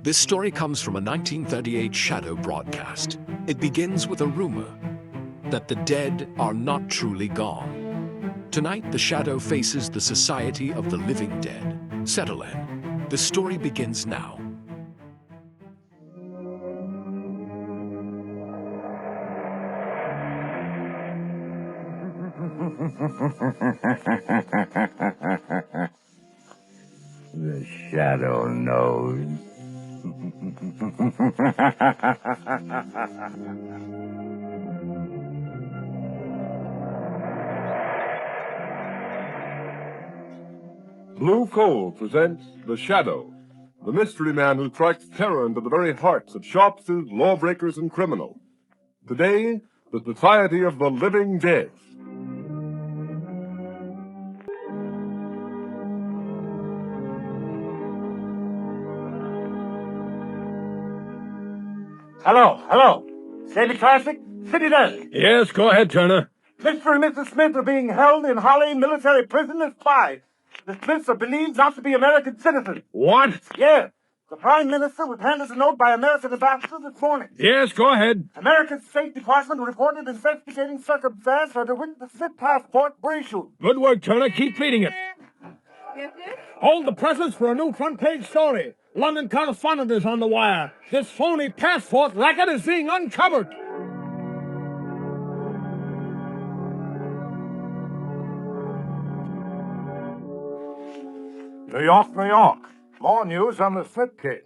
This story comes from a 1938 shadow broadcast. It begins with a rumor that the dead are not truly gone. Tonight, the shadow faces the Society of the Living Dead. Settle in. The story begins now. The shadow knows. Blue Coal presents The Shadow, the mystery man who strikes terror into the very hearts of shopsters, lawbreakers, and criminals. Today, the Society of the Living Dead. Hello. Sandy Classic, City Desk. Yes, go ahead, Turner. Mr. and Mrs. Smith are being held in Holly military prison as spies. The Smiths are believed not to be American citizens. What? Yes. The Prime Minister was handed a note by American ambassador this morning. Yes, go ahead. American State Department reported investigating circumstance under which the Smith passport were issued. Good work, Turner. Keep feeding it. Hold the presses for a new front-page story. London correspondent is on the wire. This phony passport racket is being uncovered. New York, New York. More news on the Smith case.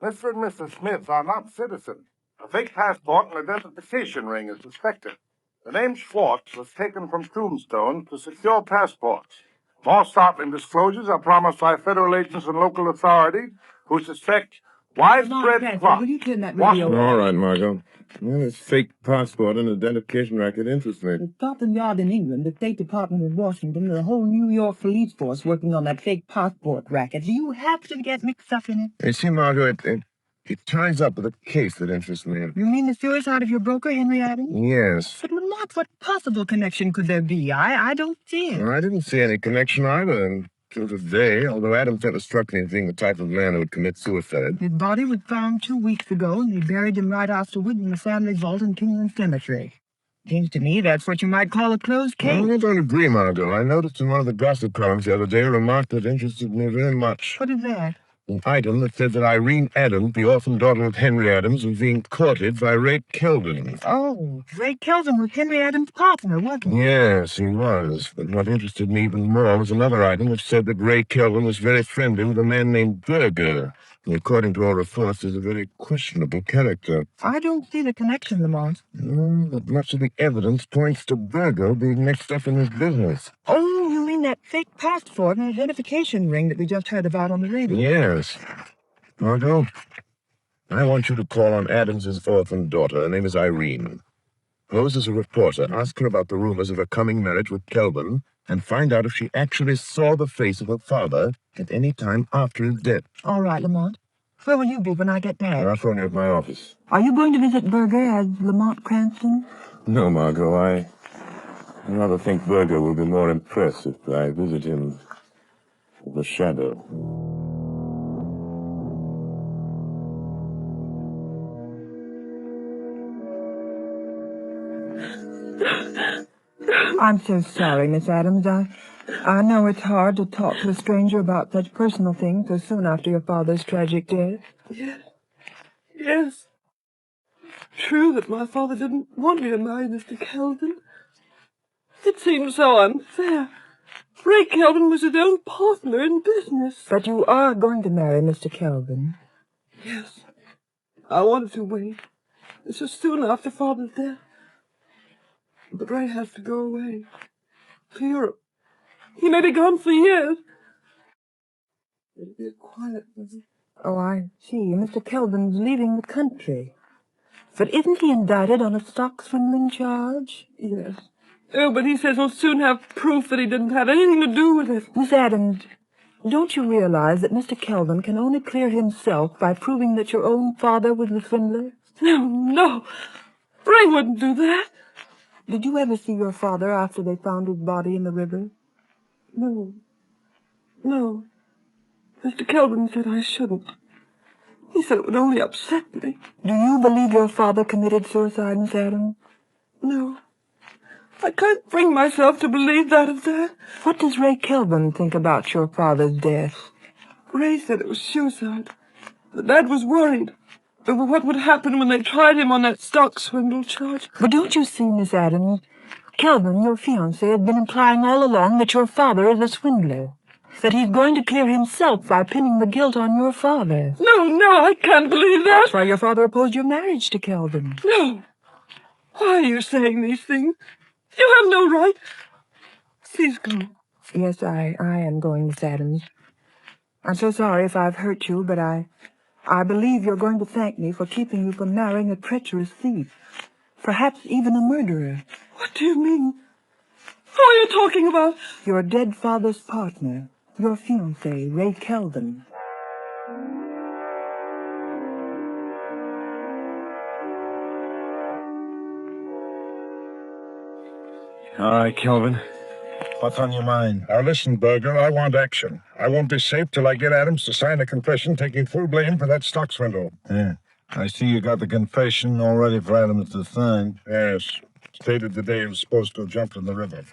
Mr. and Mrs. Smith are not citizens. A fake passport and identification ring is suspected. The name Schwartz was taken from tombstones to secure passports. More startling disclosures are promised by federal agents and local authorities who suspect widespread plot. Will you turn that radio off? All right, Margot. Well, this fake passport and identification racket interests me. The Scotland Yard in England, the State Department in Washington, and the whole New York police force working on that fake passport racket. Do you happen to get mixed up in it? You see, Margot, it ties up with a case that interests me. You mean the suicide of your broker, Henry Adams? Yes. But Lamont, what possible connection could there be? I don't see it. Well, I didn't see any connection either until today, although Adams never struck me as being the type of man who would commit suicide. His body was found 2 weeks ago, and they buried him right afterward in the family vault in Kingland Cemetery. Seems to me that's what you might call a closed case. Well, I don't agree, Margot. I noticed in one of the gossip columns the other day a remark that interested me very much. What is that? An item that said that Irene Adams, the orphan daughter of Henry Adams, was being courted by Ray Kelvin. Oh, Ray Kelvin was Henry Adams' partner, wasn't he? Yes, he was. But what interested me even more was another item which said that Ray Kelvin was very friendly with a man named Berger, who, according to all reports, is a very questionable character. I don't see the connection, Lamont. But much of the evidence points to Berger being mixed up in this business. Oh, you mean that fake passport and identification ring that we just heard about on the radio? Yes. Margot, I want you to call on Adams's orphan daughter. Her name is Irene. Pose as a reporter. Ask her about the rumors of her coming marriage with Kelvin and find out if she actually saw the face of her father at any time after his death. All right, Lamont. Where will you be when I get back? I'll phone you at my office. Are you going to visit Berger as Lamont Cranston? No, Margot, I rather think Berger will be more impressed if I visit him with the shadow. I'm so sorry, Miss Adams. I know it's hard to talk to a stranger about such personal things so soon after your father's tragic death. Yes. True that my father didn't want me to marry Mr. Kelvin. It seems so unfair. Ray Kelvin was his own partner in business. But you are going to marry Mr. Kelvin. Yes. I wanted to wait. This was soon after Father's death. But Ray has to go away. To Europe. He may be gone for years. It'll be a quiet visit. Oh, I see. Mr. Kelvin's leaving the country. But isn't he indicted on a stock swindling charge? Yes. Oh, but he says he'll soon have proof that he didn't have anything to do with it. Miss Adams, don't you realize that Mr. Kelvin can only clear himself by proving that your own father was the swindler? No. Ray wouldn't do that. Did you ever see your father after they found his body in the river? No. Mr. Kelvin said I shouldn't. He said it would only upset me. Do you believe your father committed suicide, Miss Adams? No. I can't bring myself to believe that of that. What does Ray Kelvin think about your father's death? Ray said it was suicide. The Dad was worried over what would happen when they tried him on that stock swindle charge. But don't you see, Miss Adams, Kelvin, your fiancé, has been implying all along that your father is a swindler. That he's going to clear himself by pinning the guilt on your father. No, I can't believe that. That's why your father opposed your marriage to Kelvin. No. Why are you saying these things? You have no right. Please go. Yes, I am going, Miss Adams. I'm so sorry if I've hurt you, but I believe you're going to thank me for keeping you from marrying a treacherous thief. Perhaps even a murderer. What do you mean? Who are you talking about? Your dead father's partner, your fiancé, Ray Kelvin. All right, Kelvin. What's on your mind? Now listen, Berger, I want action. I won't be safe till I get Adams to sign a confession taking full blame for that stock swindle. Yeah. I see you got the confession all ready for Adams to sign. Yes. Stated the day he was supposed to have jumped in the river.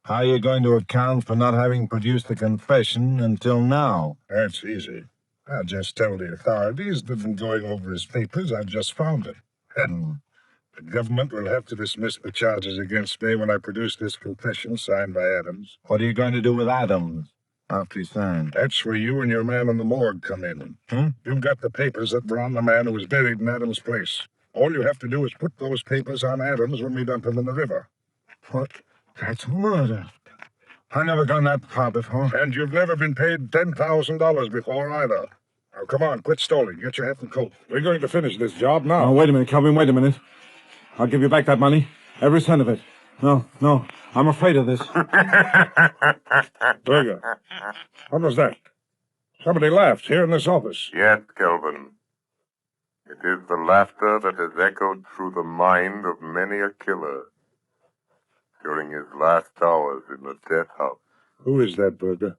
How are you going to account for not having produced the confession until now? That's easy. I'll just tell the authorities that in going over his papers, I've just found it. The government will have to dismiss the charges against me when I produce this confession signed by Adams. What are you going to do with Adams after he signs? That's where you and your man in the morgue come in. You've got the papers that were on the man who was buried in Adams' place. All you have to do is put those papers on Adams when we dump him in the river. What? That's murder. I never gone that far before. And you've never been paid $10,000 before either. Now, come on, quit stalling. Get your hat and coat. We're going to finish this job now. Oh, wait a minute, Kelvin, wait a minute. I'll give you back that money. Every cent of it. No, I'm afraid of this. Berger, what was that? Somebody laughed here in this office. Yes, Kelvin. It is the laughter that has echoed through the mind of many a killer during his last hours in the death house. Who is that, Berger?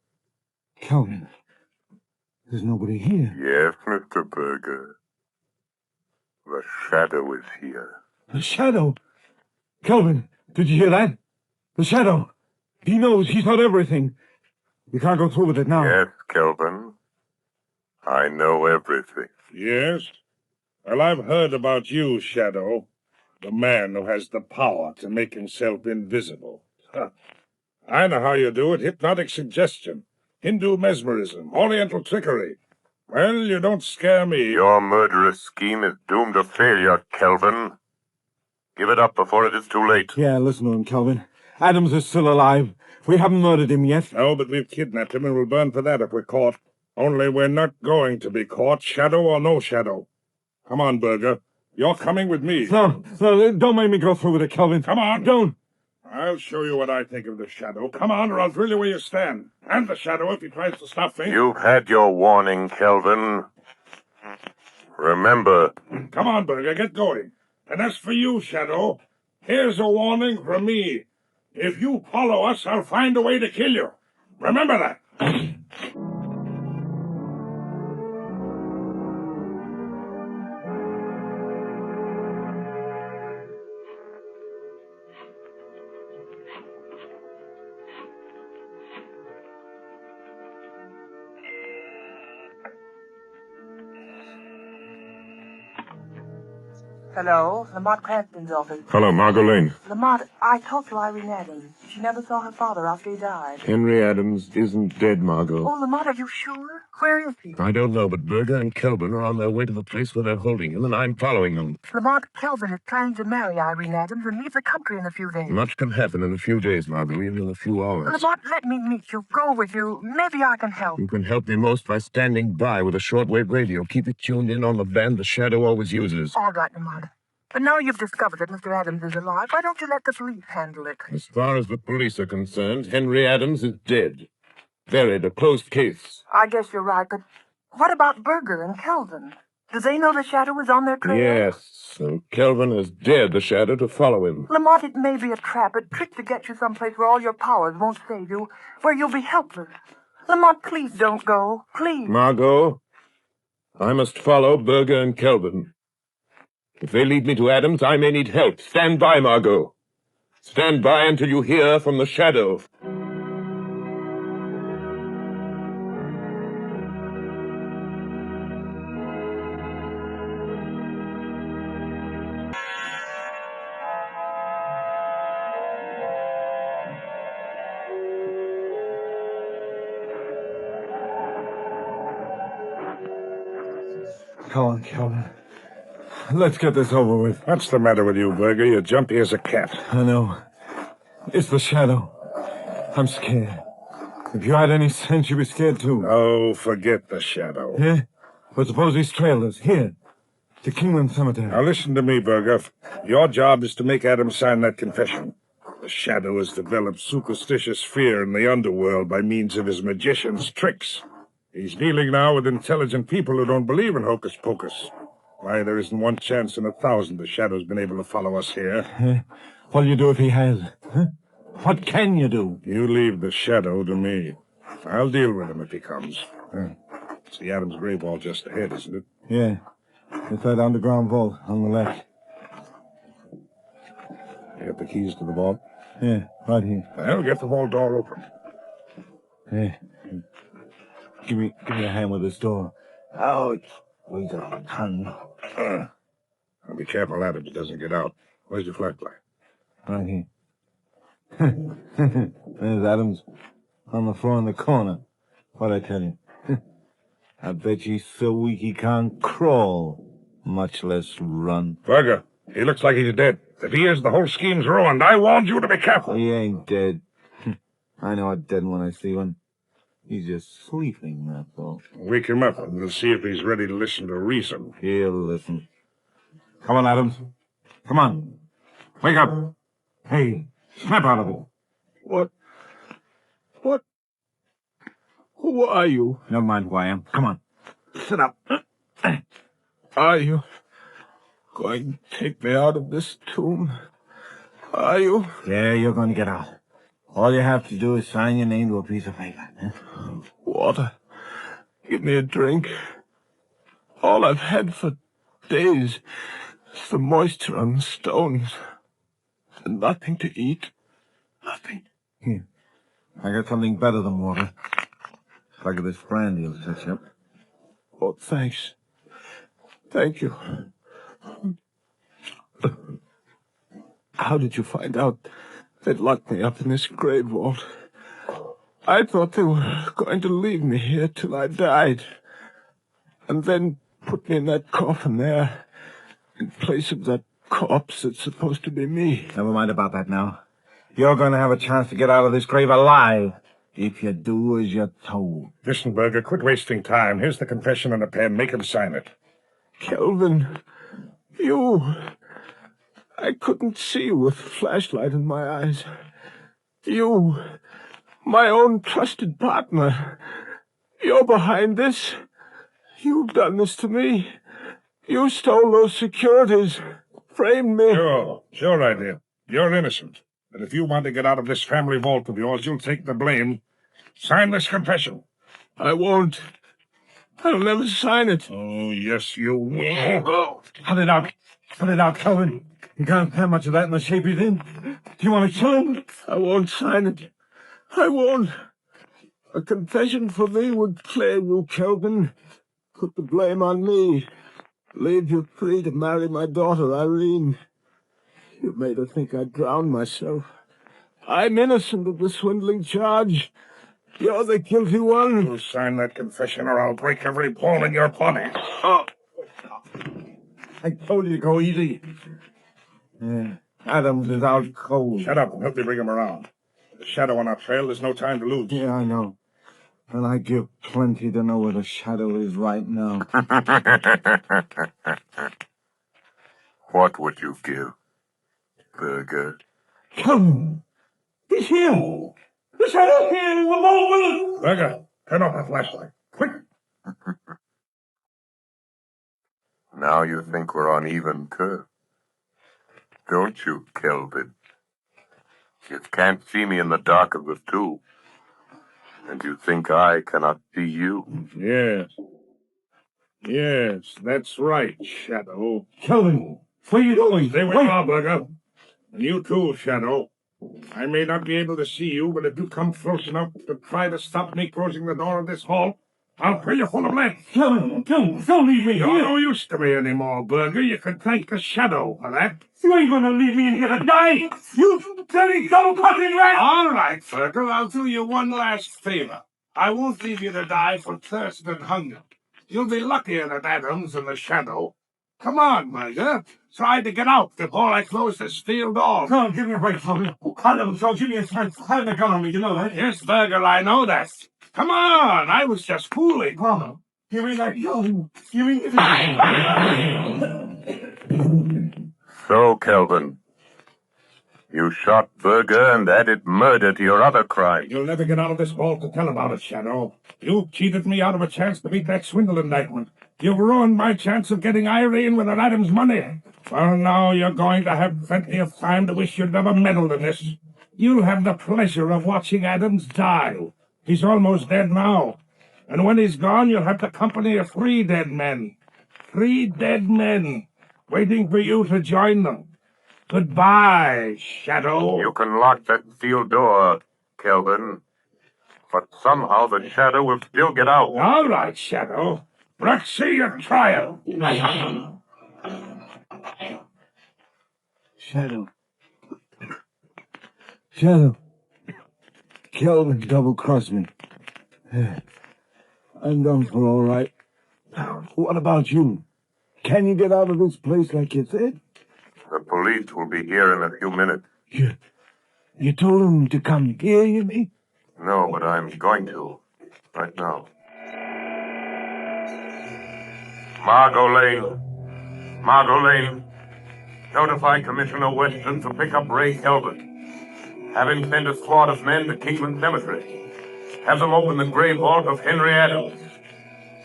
Kelvin, there's nobody here. Yes, Mr. Berger. The shadow is here. The shadow? Kelvin, did you hear that? The shadow. He knows. He's not everything. We can't go through with it now. Yes, Kelvin. I know everything. Yes? Well, I've heard about you, Shadow. The man who has the power to make himself invisible. I know how you do it. Hypnotic suggestion. Hindu mesmerism. Oriental trickery. Well, you don't scare me. Your murderous scheme is doomed to failure, Kelvin. Give it up before it is too late. Yeah, listen to him, Kelvin. Adams is still alive. We haven't murdered him yet. No, but we've kidnapped him and we'll burn for that if we're caught. Only we're not going to be caught, shadow or no shadow. Come on, Berger. You're coming with me. No, don't make me go through with it, Kelvin. Come on. Don't. I'll show you what I think of the shadow. Come on, or I'll drill you where you stand. And the shadow if he tries to stop me. You've had your warning, Kelvin. Remember. Come on, Berger, get going. And as for you, Shadow, here's a warning from me. If you follow us, I'll find a way to kill you. Remember that. Hello, Lamont Cranston's office. Hello, Margot Lane. Lamont, I talked to Irene Adams. She never saw her father after he died. Henry Adams isn't dead, Margot. Oh, Lamont, are you sure? Where is he? I don't know, but Berger and Kelvin are on their way to the place where they're holding him, and I'm following them. Lamont, Kelvin is planning to marry Irene Adams and leave the country in a few days. Much can happen in a few days, Margot, even in a few hours. Lamont, let me meet you. Go with you. Maybe I can help. You can help me most by standing by with a shortwave radio. Keep it tuned in on the band the Shadow always uses. All right, Lamont. But now you've discovered that Mr. Adams is alive, why don't you let the police handle it? As far as the police are concerned, Henry Adams is dead. Buried, a closed case. I guess you're right, but what about Berger and Kelvin? Do they know the Shadow is on their trail? Yes, and Kelvin has dared the Shadow to follow him. Lamont, it may be a trap, a trick to get you someplace where all your powers won't save you, where you'll be helpless. Lamont, please don't go. Please. Margot, I must follow Berger and Kelvin. If they lead me to Adams, I may need help. Stand by, Margot. Stand by until you hear from the shadow. Come on, Kelvin. Let's get this over with. What's the matter with you, Berger? You're jumpy as a cat. I know. It's the shadow. I'm scared. If you had any sense, you'd be scared too. Oh, forget the shadow. Yeah? But suppose he's trailed us. Here. To Kingland Cemetery. Now listen to me, Berger. Your job is to make Adams sign that confession. The shadow has developed superstitious fear in the underworld by means of his magician's tricks. He's dealing now with intelligent people who don't believe in hocus pocus. Why, there isn't one chance in 1,000 the shadow's been able to follow us here. What'll you do if he has? Huh? What can you do? You leave the shadow to me. I'll deal with him if he comes. It's the Adams grave wall just ahead, isn't it? Yeah. It's that underground vault on the left. You got the keys to the vault? Yeah, right here. Well, get the vault door open. Yeah. Give me a hand with this door. Ouch. Weight of a ton. Now be careful, Adams doesn't get out. Where's your flashlight? Right here. There's Adams on the floor in the corner. What'd I tell you? I bet he's so weak he can't crawl, much less run. Berger, he looks like he's dead. If he is, the whole scheme's ruined. I warned you to be careful. He ain't dead. I know a dead one when I see one. He's just sleeping, that's all. Wake him up, and we'll see if he's ready to listen to reason. He'll listen. Come on, Adams. Come on. Wake up. Hey, snap out of it. What? Who are you? Never mind who I am. Come on. Sit up. Are you going to take me out of this tomb? Are you? Yeah, you're going to get out. All you have to do is sign your name to a piece of paper. Huh? Water. Give me a drink. All I've had for days is the moisture on the stones. And nothing to eat. Nothing. Here. I got something better than water. Like this brandy will set you up. Oh, thanks. Thank you. How did you find out they'd locked me up in this grave vault? I thought they were going to leave me here till I died. And then put me in that coffin there, in place of that corpse that's supposed to be me. Never mind about that now. You're going to have a chance to get out of this grave alive, if you do as you're told. Listen, Berger, quit wasting time. Here's the confession and a pen. Make him sign it. Kelvin, I couldn't see you with a flashlight in my eyes. You, my own trusted partner, you're behind this. You've done this to me. You stole those securities, framed me. Sure I did. You're innocent. But if you want to get out of this family vault of yours, you'll take the blame. Sign this confession. I won't. I'll never sign it. Oh, yes, you will. Cut it out. Cut it out, Kelvin. You can't have much of that in the shape he's in. Do you want to kill him? I won't sign it. I won't. A confession for me would clear you, Kelvin. Put the blame on me. Leave you free to marry my daughter, Irene. You made her think I drowned myself. I'm innocent of the swindling charge. You're the guilty one. You'll sign that confession or I'll break every bone in your body. Oh. I told you to go easy. Yeah. Adams is out cold. Shut up and help me bring him around. The shadow on our trail, there's no time to lose. Yeah, I know. And I'd give plenty to know where the shadow is right now. What would you give, Berger? Come! He's here! The shadow's here! The mole will... Berger, turn off that flashlight. Quick! Now you think we're on even curve. Don't you, Kelvin? You can't see me in the dark of the tomb. And you think I cannot see you? Yes. Yes, that's right, Shadow. Kelvin, where are you going? Stay with Burger. And you too, Shadow. I may not be able to see you, but if you come close enough to try to stop me closing the door of this hall, I'll pay you full of lead. Kelvin, don't leave me You're here. no use to me anymore, Burger. You can thank the Shadow for that. You ain't gonna leave me in here to die. You dirty double-cutting rat. All right, Fergal, I'll do you one last favor. I won't leave you to die from thirst and hunger. You'll be luckier than Adams and the Shadow. Come on, Burger. Try to get out before I close this field door. Come on, give me a break, Kelvin. I never told you a chance having a gun on me, you know that? Yes, Burger, I know that. Come on, I was just fooling. Mama, give me that gun. Give me So, Kelvin, you shot Burger and added murder to your other crime. You'll never get out of this hall to tell about it, Shadow. You cheated me out of a chance to beat that swindle indictment. You've ruined my chance of getting Irene with an Adams money. Well, now you're going to have plenty of time to wish you'd never meddled in this. You'll have the pleasure of watching Adams die. He's almost dead now. And when he's gone, you'll have the company of 3 dead men. 3 dead men, waiting for you to join them. Goodbye, Shadow. You can lock that field door, Kelvin, but somehow the Shadow will still get out. All right, Shadow. Let's see your trial. Shadow. Shadow. Kelvin double-crossed me. I'm done for all right. What about you? Can you get out of this place like you said? The police will be here in a few minutes. You told them to come here, you mean? No, but I'm going to. Right now. Margot Lane. Notify Commissioner Weston to pick up Ray Kelvin. Have him send a squad of men to Kingman Cemetery. Have them open the grave vault of Henry Adams.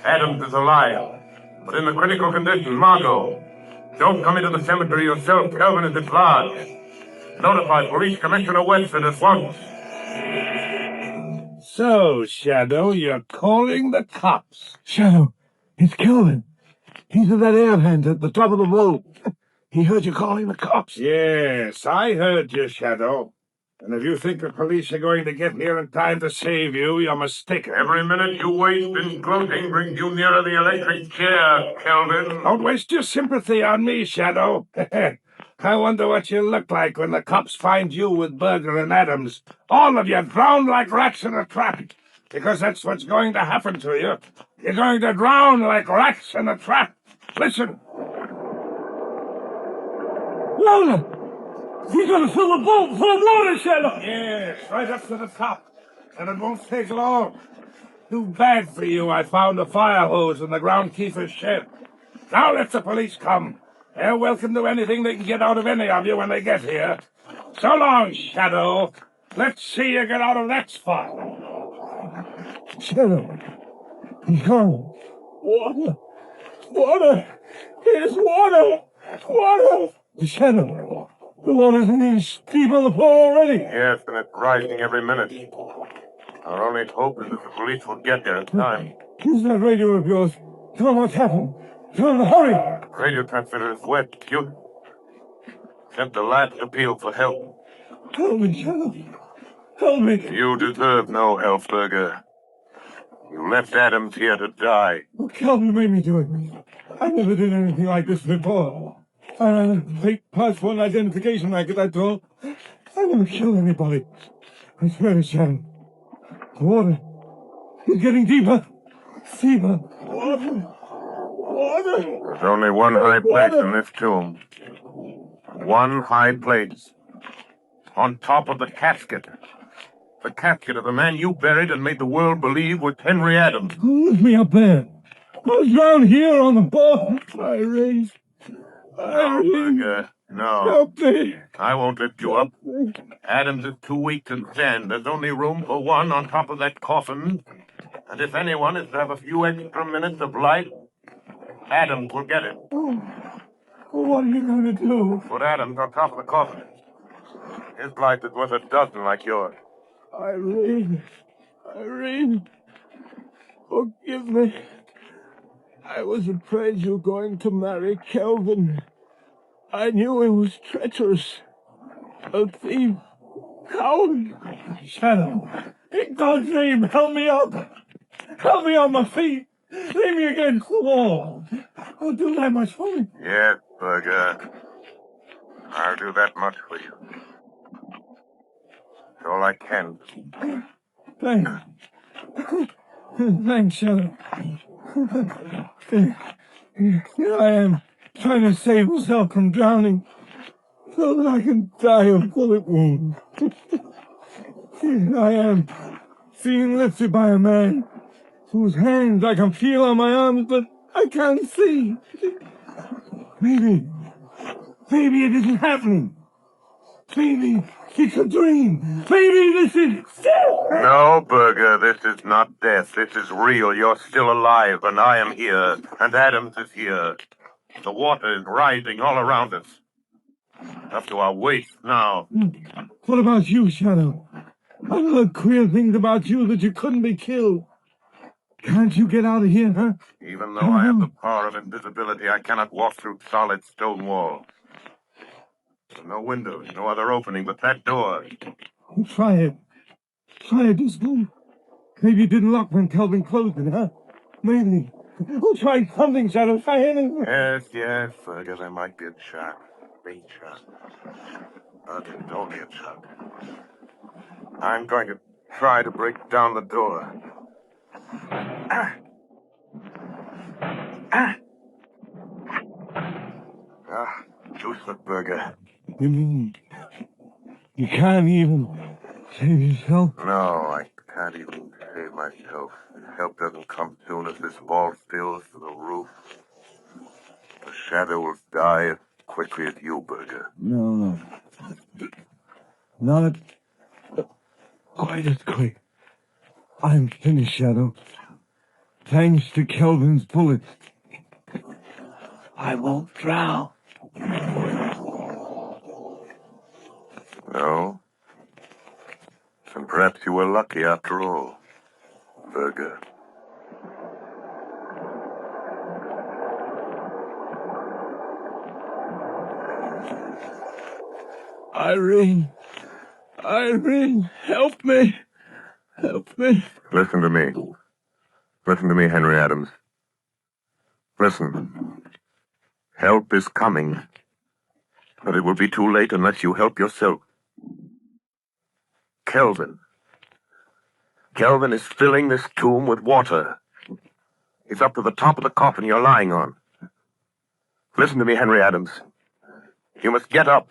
Adams is alive, but in a critical condition. Margot, don't come into the cemetery yourself. Kelvin is at large. Notify Police Commissioner Weston at once. So, Shadow, you're calling the cops. Shadow, it's Kelvin. He's in that air vent at the top of the vault. He heard you calling the cops. Yes, I heard you, Shadow. And if you think the police are going to get here in time to save you, you're mistaken. Every minute you waste in gloating brings you nearer the electric chair, Kelvin. Don't waste your sympathy on me, Shadow. I wonder what you'll look like when the cops find you with Burger and Adams. All of you drowned like rats in a trap. Because that's what's going to happen to you. You're going to drown like rats in a trap. Listen. Louder! He's gonna fill the vault full of water, Shadow! Yes, right up to the top. And it won't take long. Too bad for you I found a fire hose in the groundkeeper's shed. Now let the police come. They're welcome to anything they can get out of any of you when they get here. So long, Shadow. Let's see you get out of that spot. Shadow, he's gone. Water! Water! Here's water! Water! Shadow, the water's knee deep on the floor already. Yes, and it's rising every minute. Our only hope is that the police will get there in time. Use that radio of yours. Tell them what's happened. Tell them to hurry. Radio transmitter is wet. You sent the last appeal for help. Help me, Shadow. Help me. You deserve no help, Burger. You left Adams here to die. Oh, Calvin made me do it. I never did anything like this before. I ran a fake passport and identification racket, that's all. I never killed anybody. I swear to Shadow. The water is getting deeper. Deeper. Water. Water. There's only one high place in this tomb. One high place. On top of the casket. The casket of the man you buried and made the world believe was Henry Adams. Who's me up there? Who's down here on the bottom? Irene. Burger, no. Help me. I won't lift you up. Adams is too weak to stand. There's only room for one on top of that coffin. And if anyone is to have a few extra minutes of light, Adams will get it. Oh, what are you going to do? Put Adams on top of the coffin. His life is worth a dozen like yours. Irene. Irene. Forgive me. I was afraid you were going to marry Kelvin. I knew he was treacherous. A thief. Coward. Shadow. In God's name, help me up. Help me on my feet. Lay me against the wall. Oh, do that much for me. Yes, Burger. I'll do that much for you. It's all I can. Thanks. Thanks, Shadow. Here I am, trying to save myself from drowning, so that I can die of bullet wounds. Here I am, being lifted by a man whose hands I can feel on my arms, but I can't see. Maybe it isn't happening. Maybe it's a dream. Maybe this is death. No, Burger, this is not death. This is real. You're still alive, and I am here, and Adams is here. The water is rising all around us. Up to our waist now. What about you, Shadow? I've heard queer things about you that you couldn't be killed. Can't you get out of here, huh? Even though I have the power of invisibility, I cannot walk through solid stone walls. There are no windows, no other opening but that door. Try it. Try it this time. Maybe it didn't lock when Kelvin closed it, huh? Maybe. We'll try something, Shadow. Try anything. Yes, Burger, there might be a shot. Faint shot. But it don't be a shot. I'm going to try to break down the door. Useless, Burger. You mean you can't even save yourself? No, I can't even save myself. If help doesn't come soon as this ball fills to the roof, the Shadow will die as quickly as you, Burger. No. Not quite as quick. I'm finished, Shadow. Thanks to Kelvin's bullets. I won't drown. No? And perhaps you were lucky after all, Burger. Irene, help me. Help me. Listen to me. Listen to me, Henry Adams. Listen. Help is coming. But it will be too late unless you help yourself. Kelvin is filling this tomb with water. He's up to the top of the coffin you're lying on. Listen to me, Henry Adams. You must get up.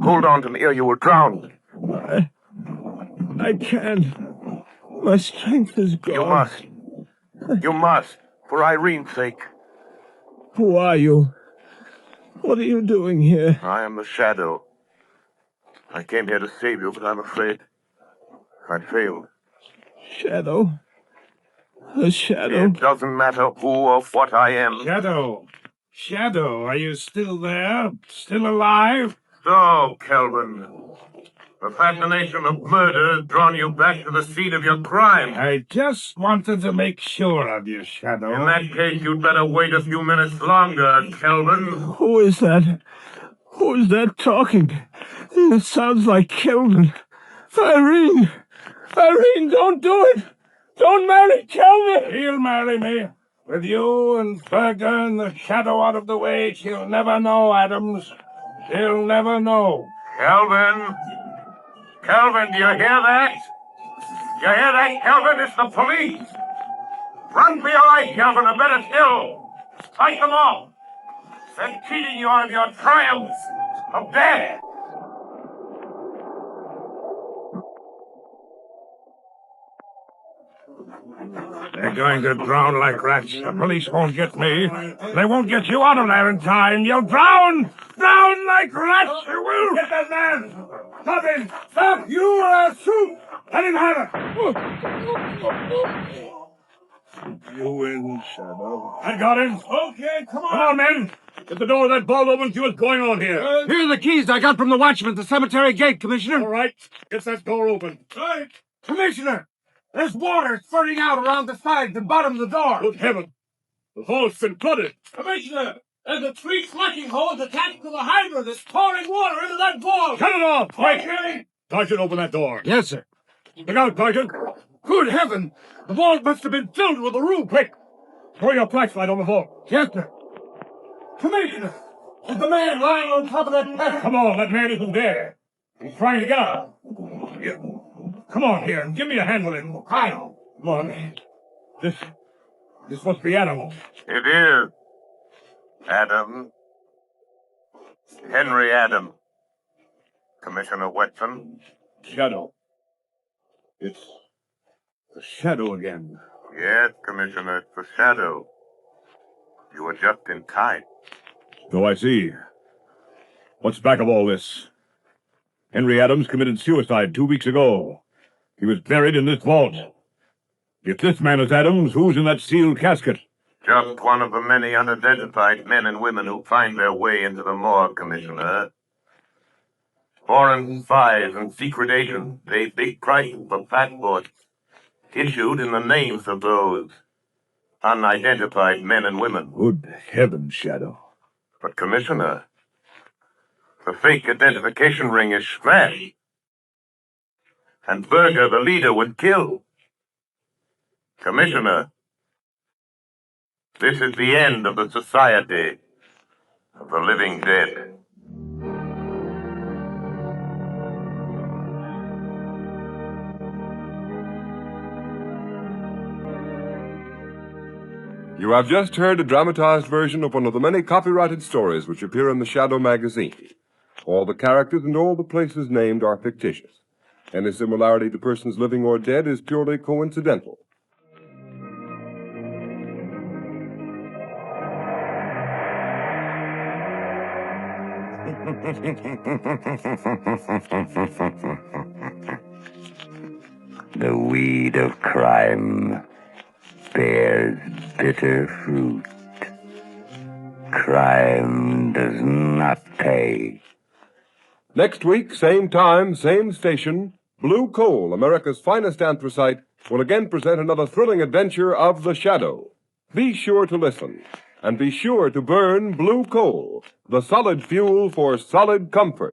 Hold on to me or you will drown. I can't. My strength is gone. You must. For Irene's sake. Who are you? What are you doing here? I am the Shadow. I came here to save you, but I'm afraid I failed. Shadow? The Shadow? It doesn't matter who or what I am. Shadow, are you still there? Still alive? So, Kelvin, the fascination of murder has drawn you back to the scene of your crime. I just wanted to make sure of you, Shadow. In that case, you'd better wait a few minutes longer, Kelvin. Who is that? Who is that talking? It sounds like Kelvin. Irene, don't do it! Don't marry Kelvin! He'll marry me. With you and Burger and the Shadow out of the way, she'll never know, Adams. She'll never know. Kelvin, do you hear that? You hear that, Kelvin? It's the police. Run for your life, Kelvin, or better still, fight them off. They're cheating you on your triumph of death. They're going to drown like rats. The police won't get me. They won't get you out of there in time. You'll drown! Drown like rats, you will! Get that man! Stop him! Stop! You shoot! Let him have it! You win, Shadow. I got him. Okay, come on. Come on, men. Get the door of that vault open. See what's going on here. Here are the keys I got from the watchman at the cemetery gate, Commissioner. All right. Get that door open. Right. Commissioner, there's water spurting out around the sides and bottom of the door. Good heaven. The vault's been flooded. Commissioner, there's a 3 flushing holes attached to the hydrant that's pouring water into that vault. Shut it off! Quick! Okay. Sergeant, open that door. Yes, sir. Look out, Sergeant! Good heaven! The vault must have been filled with the roof. Quick! Throw your flashlight on the vault. Yes, sir. Commissioner, is the man lying on top of that platform? Come on, that man isn't there. He's trying to get out. Yeah. Come on here, give me a hand with him. How? Come on. This must be Adam. It is. Adam. Henry Adam. Commissioner Weston. Shadow. It's the Shadow again. Yes, Commissioner, it's the Shadow. You were just in time. So I see. What's back of all this? Henry Adams committed suicide 2 weeks ago. He was buried in this vault. If this man is Adams, who's in that sealed casket? Just one of the many unidentified men and women who find their way into the morgue, Commissioner. Foreign spies and secret agents pay big prices for passports issued in the names of those unidentified men and women. Good heavens, Shadow. But, Commissioner, the fake identification ring is smashed. And Berger, the leader, was killed. Commissioner, this is the end of the Society of the Living Dead. You have just heard a dramatized version of one of the many copyrighted stories which appear in the Shadow magazine. All the characters and all the places named are fictitious. Any similarity to persons living or dead is purely coincidental. The weed of crime bears bitter fruit. Crime does not pay. Next week, same time, same station, Blue Coal, America's finest anthracite, will again present another thrilling adventure of the Shadow. Be sure to listen, and be sure to burn Blue Coal, the solid fuel for solid comfort.